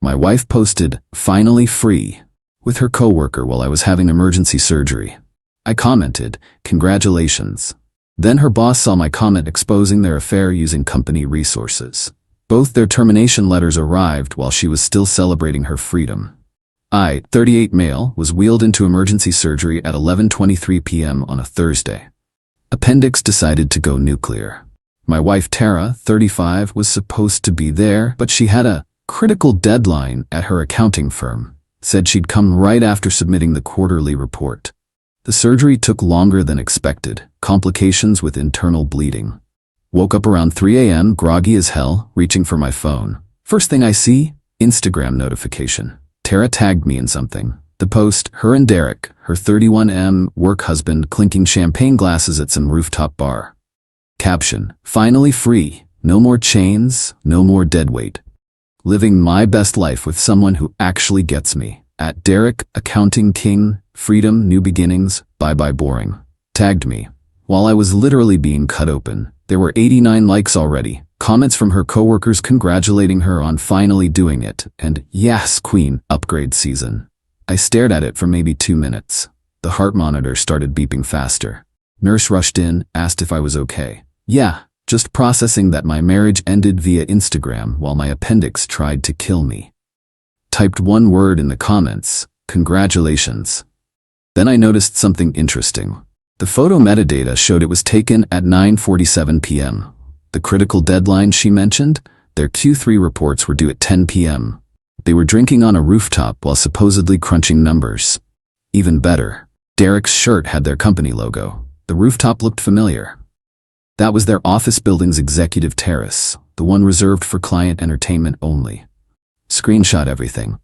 My wife posted, "Finally free," with her coworker while I was having emergency surgery. I commented, "Congratulations." Then her boss saw my comment exposing their affair using company resources. Both their termination letters arrived while she was still celebrating her freedom. I, 38 male, was wheeled into emergency surgery at 11:23 p.m. on a Thursday. Appendix decided to go nuclear. My wife Tara, 35, was supposed to be there, but she had a critical deadline at her accounting firm. Said she'd come right after submitting the quarterly report. The surgery took longer than expected, complications with internal bleeding. Woke up around 3 a.m. groggy as hell, reaching for my phone. First thing I see, Instagram notification. Tara tagged me in something. The post, her and Derek, her 31M work husband, clinking champagne glasses at some rooftop bar. Caption, "Finally free. No more chains, no more deadweight. Living my best life with someone who actually gets me. At Derek, accounting king, freedom, new beginnings, bye-bye boring." Tagged me. While I was literally being cut open, there were 89 likes already, comments from her coworkers congratulating her on finally doing it, and "Yes, queen, upgrade season." I stared at it for maybe 2 minutes. The heart monitor started beeping faster. Nurse rushed in, asked if I was okay. Yeah, just processing that my marriage ended via Instagram while my appendix tried to kill me. Typed one word in the comments, "Congratulations." Then I noticed something interesting. The photo metadata showed it was taken at 9:47 p.m. The critical deadline she mentioned, their Q3 reports were due at 10 p.m. They were drinking on a rooftop while supposedly crunching numbers. Even better, Derek's shirt had their company logo. The rooftop looked familiar. That was their office building's executive terrace, the one reserved for client entertainment only. Screenshot everything.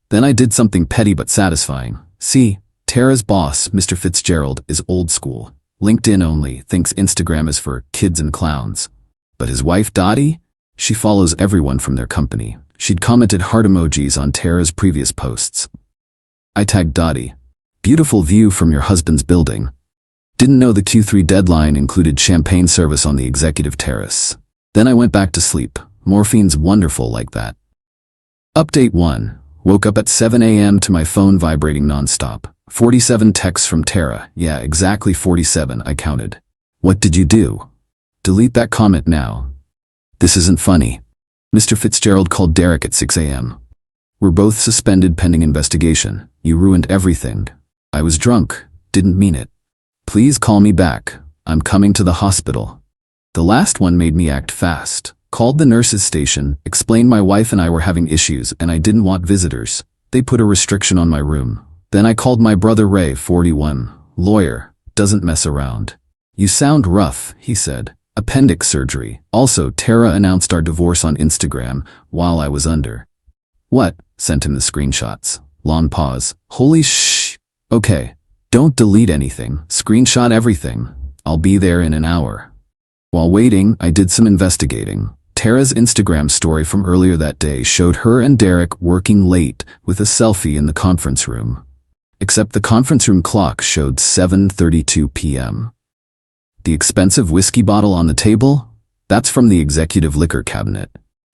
Then I did something petty but satisfying. See, Tara's boss, Mr. Fitzgerald, is old school. LinkedIn only, thinks Instagram is for kids and clowns. But his wife Dottie? She follows everyone from their company. She'd commented heart emojis on Tara's previous posts. I tagged Dottie. "Beautiful view from your husband's building. Didn't know the Q3 deadline included champagne service on the executive terrace." Then I went back to sleep. Morphine's wonderful like that. Update 1. Woke up at 7 a.m. to my phone vibrating nonstop. 47 texts from Tara. Yeah, exactly 47, I counted. "What did you do? Delete that comment now. This isn't funny. Mr. Fitzgerald called Derek at 6 a.m. We're both suspended pending investigation. You ruined everything. I was drunk. Didn't mean it. Please call me back. I'm coming to the hospital." The last one made me act fast. Called the nurses station, explained my wife and I were having issues and I didn't want visitors. They put a restriction on my room. Then I called my brother Ray, 41, lawyer, doesn't mess around. "You sound rough," he said. "Appendix surgery." Also, Tara announced our divorce on Instagram while I was under. "What?" Sent him the screenshots. Long pause. "Holy shh. Okay. Don't delete anything. Screenshot everything. I'll be there in an hour." While waiting, I did some investigating. Tara's Instagram story from earlier that day showed her and Derek working late with a selfie in the conference room. Except the conference room clock showed 7:32 p.m. The expensive whiskey bottle on the table? That's from the executive liquor cabinet.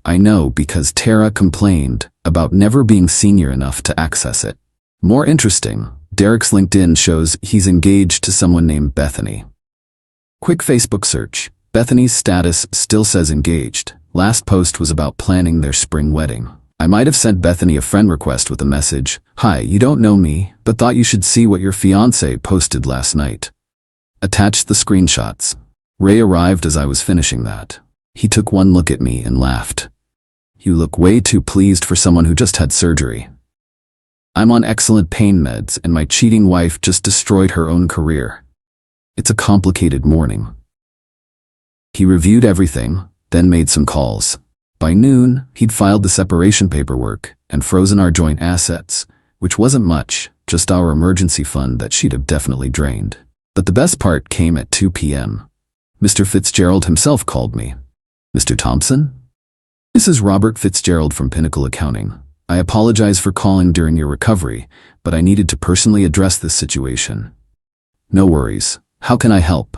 I know because Tara complained about never being senior enough to access it. More interesting, Derek's LinkedIn shows he's engaged to someone named Bethany. Quick Facebook search. Bethany's status still says engaged. Last post was about planning their spring wedding. I might have sent Bethany a friend request with a message, "Hi, you don't know me, but thought you should see what your fiancé posted last night." Attached the screenshots. Ray arrived as I was finishing that. He took one look at me and laughed. "You look way too pleased for someone who just had surgery." I'm on excellent pain meds and my cheating wife just destroyed her own career. It's a complicated morning. He reviewed everything, then made some calls. By noon, he'd filed the separation paperwork and frozen our joint assets, which wasn't much, just our emergency fund that she'd have definitely drained. But the best part came at 2 p.m. Mr. Fitzgerald himself called me. "Mr. Thompson? This is Robert Fitzgerald from Pinnacle Accounting. I apologize for calling during your recovery, but I needed to personally address this situation." "No worries. How can I help?"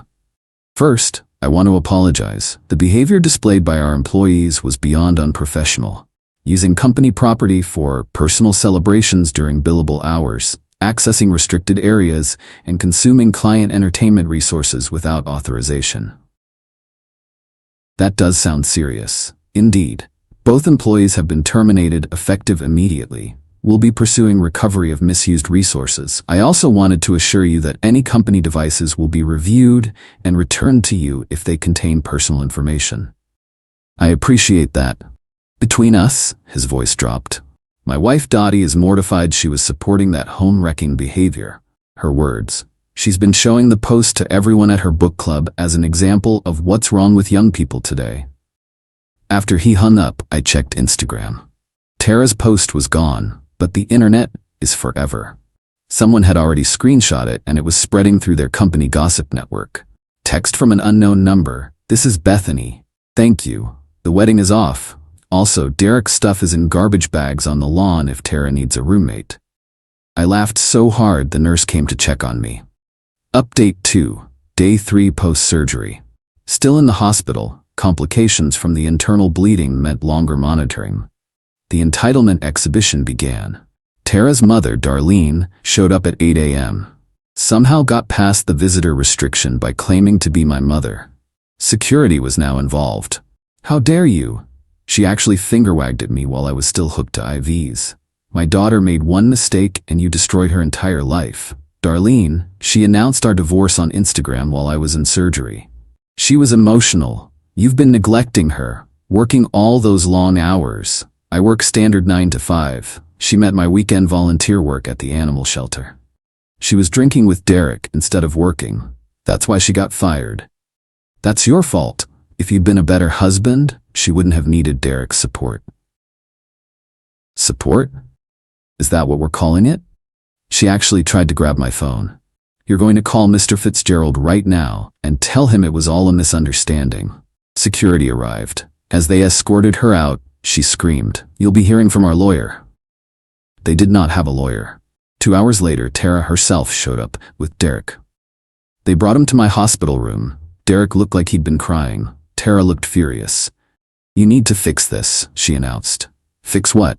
"First, I want to apologize. The behavior displayed by our employees was beyond unprofessional. using company property for personal celebrations during billable hours, accessing restricted areas, and consuming client entertainment resources without authorization. That does sound serious. Indeed. Both employees have been terminated effective immediately. We'll be pursuing recovery of misused resources. I also wanted to assure you that any company devices will be reviewed and returned to you if they contain personal information. I appreciate that. Between us, his voice dropped. My wife Dottie is mortified she was supporting that home-wrecking behavior. Her words. She's been showing the post to everyone at her book club as an example of what's wrong with young people today. After he hung up, I checked Instagram. Tara's post was gone, but the internet is forever. Someone had already screenshot it and it was spreading through their company gossip network. Text from an unknown number. This is Bethany. Thank you. The wedding is off. Also, Derek's stuff is in garbage bags on the lawn if Tara needs a roommate. I laughed so hard the nurse came to check on me. Update 2. Day 3 post-surgery. Still in the hospital, complications from the internal bleeding meant longer monitoring. The entitlement exhibition began. Tara's mother, Darlene, showed up at 8 a.m. Somehow got past the visitor restriction by claiming to be my mother. Security was now involved. How dare you? She actually finger-wagged at me while I was still hooked to IVs. My daughter made one mistake and you destroyed her entire life. Darlene, she announced our divorce on Instagram while I was in surgery. She was emotional. You've been neglecting her, working all those long hours. I work standard 9 to 5. She met my weekend volunteer work at the animal shelter. She was drinking with Derek instead of working. That's why she got fired. That's your fault. If you'd been a better husband, she wouldn't have needed Derek's support. Support? Is that what we're calling it? She actually tried to grab my phone. You're going to call Mr. Fitzgerald right now and tell him it was all a misunderstanding. Security arrived. As they escorted her out, she screamed, "You'll be hearing from our lawyer." They did not have a lawyer. 2 hours later, Tara herself showed up with Derek. They brought him to my hospital room. Derek looked like he'd been crying. Tara looked furious. "You need to fix this," she announced. "Fix what?"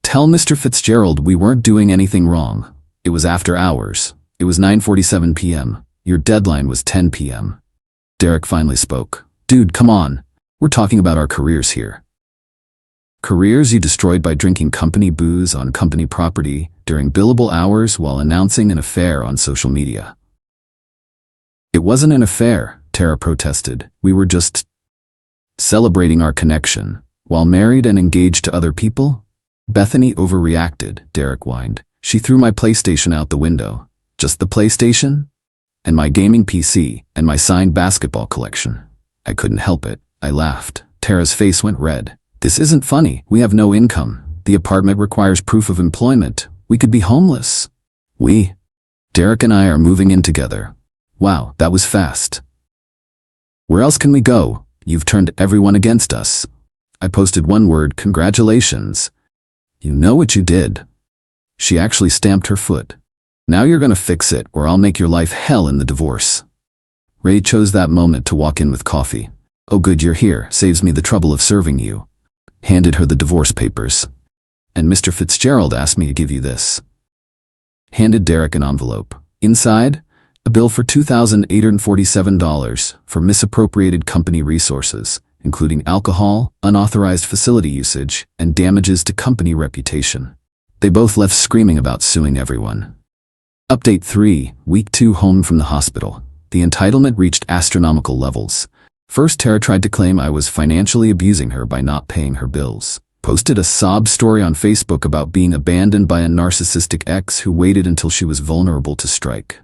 "Tell Mr. Fitzgerald we weren't doing anything wrong. It was after hours. It was 9:47 p.m. Your deadline was 10 p.m. Derek finally spoke. "Dude, come on. We're talking about our careers here." Careers you destroyed by drinking company booze on company property during billable hours while announcing an affair on social media. "It wasn't an affair," Tara protested. "We were just celebrating our connection. While married and engaged to other people?" Bethany overreacted, Derek whined. "She threw my PlayStation out the window." "Just the PlayStation?" "And my gaming PC, and my signed basketball collection." I couldn't help it. I laughed. Tara's face went red. "This isn't funny. We have no income. The apartment requires proof of employment. We could be homeless." "We?" "Derek and I are moving in together." "Wow, that was fast." "Where else can we go? You've turned everyone against us." I posted one word, "Congratulations." "You know what you did." She actually stamped her foot. "Now you're gonna fix it, or I'll make your life hell in the divorce." Ray chose that moment to walk in with coffee. "Oh good, you're here. Saves me the trouble of serving you." Handed her the divorce papers. "And Mr. Fitzgerald asked me to give you this." Handed Derek an envelope. Inside, a bill for $2,847 for misappropriated company resources, including alcohol, unauthorized facility usage, and damages to company reputation. They both left screaming about suing everyone. Update 3, Week 2 home from the hospital. The entitlement reached astronomical levels. First, Tara tried to claim I was financially abusing her by not paying her bills. Posted a sob story on Facebook about being abandoned by a narcissistic ex who waited until she was vulnerable to strike.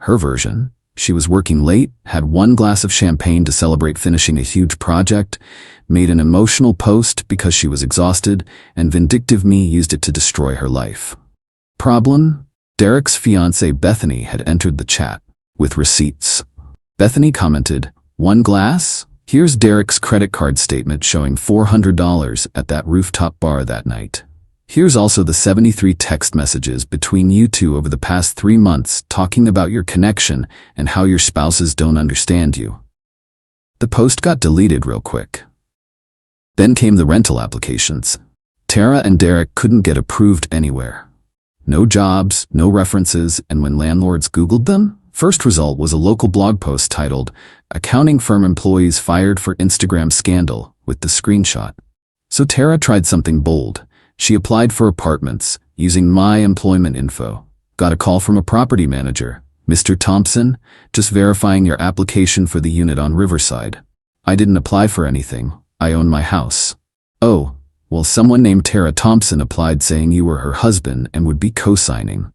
Her version: she was working late, had one glass of champagne to celebrate finishing a huge project, made an emotional post because she was exhausted, and vindictive me used it to destroy her life. Problem? Derek's fiancée Bethany had entered the chat with receipts. Bethany commented, "One glass? Here's Derek's credit card statement showing $400 at that rooftop bar that night. Here's also the 73 text messages between you two over the past 3 months talking about your connection and how your spouses don't understand you." The post got deleted real quick. Then came the rental applications. Tara and Derek couldn't get approved anywhere. No jobs, no references, and when landlords Googled them, first result was a local blog post titled, "Accounting Firm Employees Fired for Instagram Scandal," with the screenshot. So Tara tried something bold. She applied for apartments using My Employment Info. Got a call from a property manager, "Mr. Thompson, just verifying your application for the unit on Riverside." "I didn't apply for anything. I own my house." "Oh, well, someone named Tara Thompson applied saying you were her husband and would be co-signing.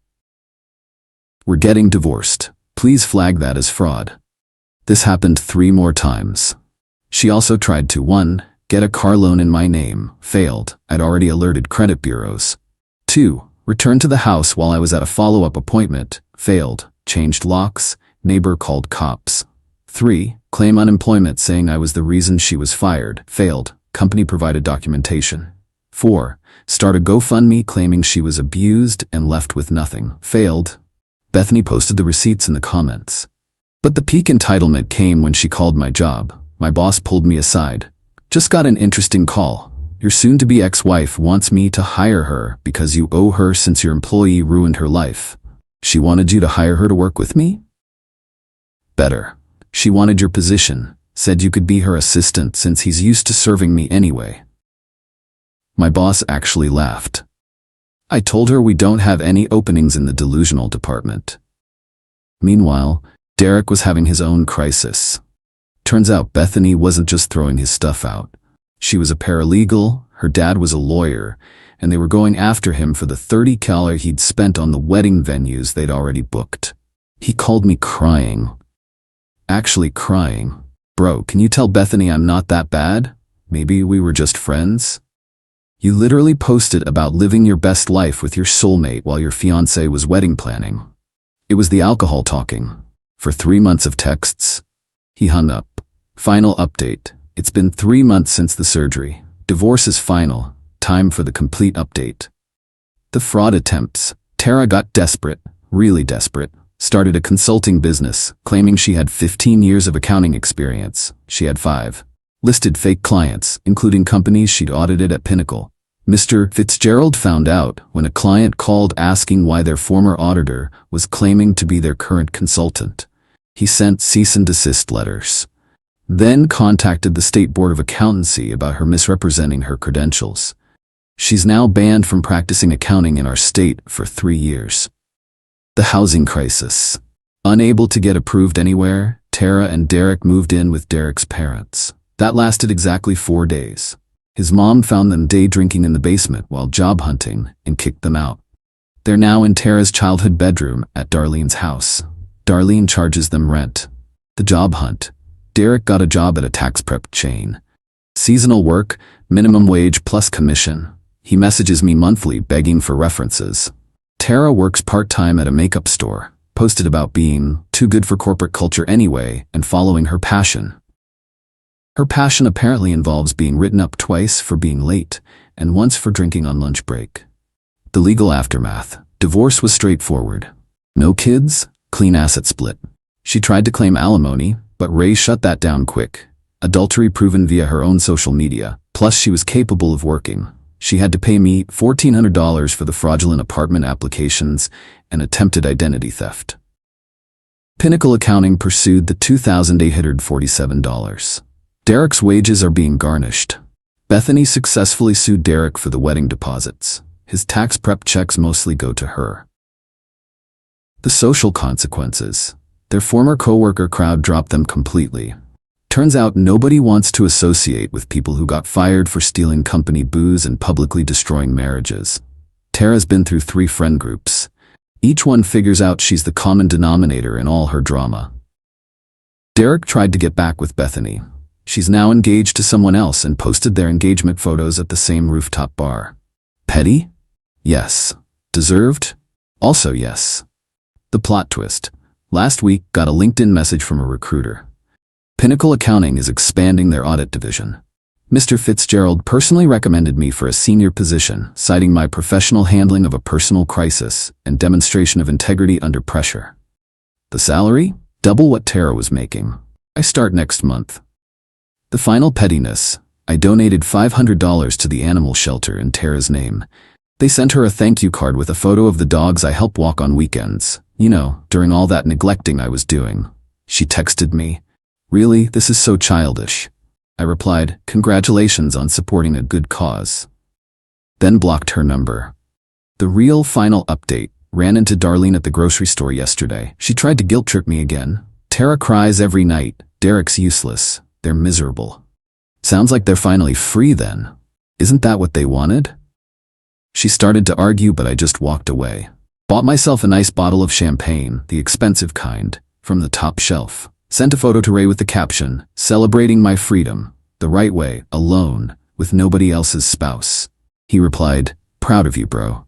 We're getting divorced. Please flag that as fraud." This happened 3 more times. She also tried to 1. Get a car loan in my name. Failed. I'd already alerted credit bureaus. 2. Return to the house while I was at a follow-up appointment. Failed. Changed locks. Neighbor called cops. 3. Claim unemployment saying I was the reason she was fired. Failed. Company provided documentation. 4. Start a GoFundMe claiming she was abused and left with nothing. Failed. Bethany posted the receipts in the comments. But the peak entitlement came when she called my job. My boss pulled me aside. "Just got an interesting call. Your soon-to-be ex-wife wants me to hire her because you owe her since your employee ruined her life." She wanted you to hire her to work with me? Better. She wanted your position, said you could be her assistant since he's used to serving me anyway. My boss actually laughed. I told her we don't have any openings in the delusional department. Meanwhile, Derek was having his own crisis. Turns out Bethany wasn't just throwing his stuff out. She was a paralegal, her dad was a lawyer, and they were going after him for the $30,000 he'd spent on the wedding venues they'd already booked. He called me crying. Actually crying. "Bro, can you tell Bethany I'm not that bad? Maybe we were just friends? You literally posted about living your best life with your soulmate while your fiancé was wedding planning." It was the alcohol talking. For 3 months of texts. He hung up. Final update. It's been 3 months since the surgery. Divorce is final. Time for the complete update. The fraud attempts. Tara got desperate, really desperate. Started a consulting business, claiming she had 15 years of accounting experience. She had 5. Listed fake clients, including companies she'd audited at Pinnacle. Mr. Fitzgerald found out when a client called asking why their former auditor was claiming to be their current consultant. He sent cease and desist letters. Then contacted the State Board of Accountancy about her misrepresenting her credentials. She's now banned from practicing accounting in our state for 3 years. The housing crisis. Unable to get approved anywhere, Tara and Derek moved in with Derek's parents. That lasted exactly 4 days. His mom found them day drinking in the basement while job hunting and kicked them out. They're now in Tara's childhood bedroom at Darlene's house. Darlene charges them rent. The job hunt. Derek got a job at a tax prep chain. Seasonal work, minimum wage plus commission. He messages me monthly begging for references. Tara works part-time at a makeup store, posted about being too good for corporate culture anyway and following her passion. Her passion apparently involves being written up twice for being late and once for drinking on lunch break. The legal aftermath. Divorce was straightforward. No kids, clean asset split. She tried to claim alimony, but Ray shut that down quick. Adultery proven via her own social media. Plus she was capable of working. She had to pay me $1,400 for the fraudulent apartment applications and attempted identity theft. Pinnacle Accounting pursued the $2,847. Derek's wages are being garnished. Bethany successfully sued Derek for the wedding deposits. His tax prep checks mostly go to her. The social consequences. Their former coworker crowd dropped them completely. Turns out nobody wants to associate with people who got fired for stealing company booze and publicly destroying marriages. Tara's been through 3 friend groups. Each one figures out she's the common denominator in all her drama. Derek tried to get back with Bethany. She's now engaged to someone else and posted their engagement photos at the same rooftop bar. Petty? Yes. Deserved? Also yes. The plot twist. Last week, got a LinkedIn message from a recruiter. Pinnacle Accounting is expanding their audit division. Mr. Fitzgerald personally recommended me for a senior position, citing my professional handling of a personal crisis and demonstration of integrity under pressure. The salary? Double what Tara was making. I start next month. The final pettiness. I donated $500 to the animal shelter in Tara's name. They sent her a thank you card with a photo of the dogs I help walk on weekends. You know, during all that neglecting I was doing. She texted me, "Really, this is so childish." I replied, "Congratulations on supporting a good cause." Then blocked her number. The real final update: ran into Darlene at the grocery store yesterday. She tried to guilt trip me again. Tara cries every night. Derek's useless. They're miserable. Sounds like they're finally free then. Isn't that what they wanted? She started to argue, but I just walked away. Bought myself a nice bottle of champagne, the expensive kind, from the top shelf. Sent a photo to Ray with the caption, "Celebrating my freedom, the right way, alone, with nobody else's spouse." He replied, "Proud of you, bro."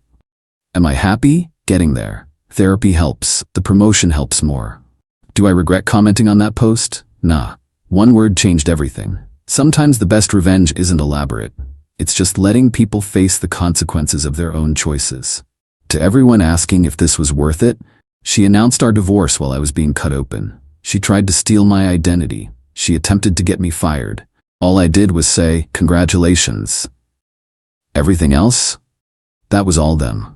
Am I happy? Getting there. Therapy helps. The promotion helps more. Do I regret commenting on that post? Nah. One word changed everything. Sometimes the best revenge isn't elaborate. It's just letting people face the consequences of their own choices. To everyone asking if this was worth it, she announced our divorce while I was being cut open. She tried to steal my identity. She attempted to get me fired. All I did was say, "Congratulations." Everything else? That was all them.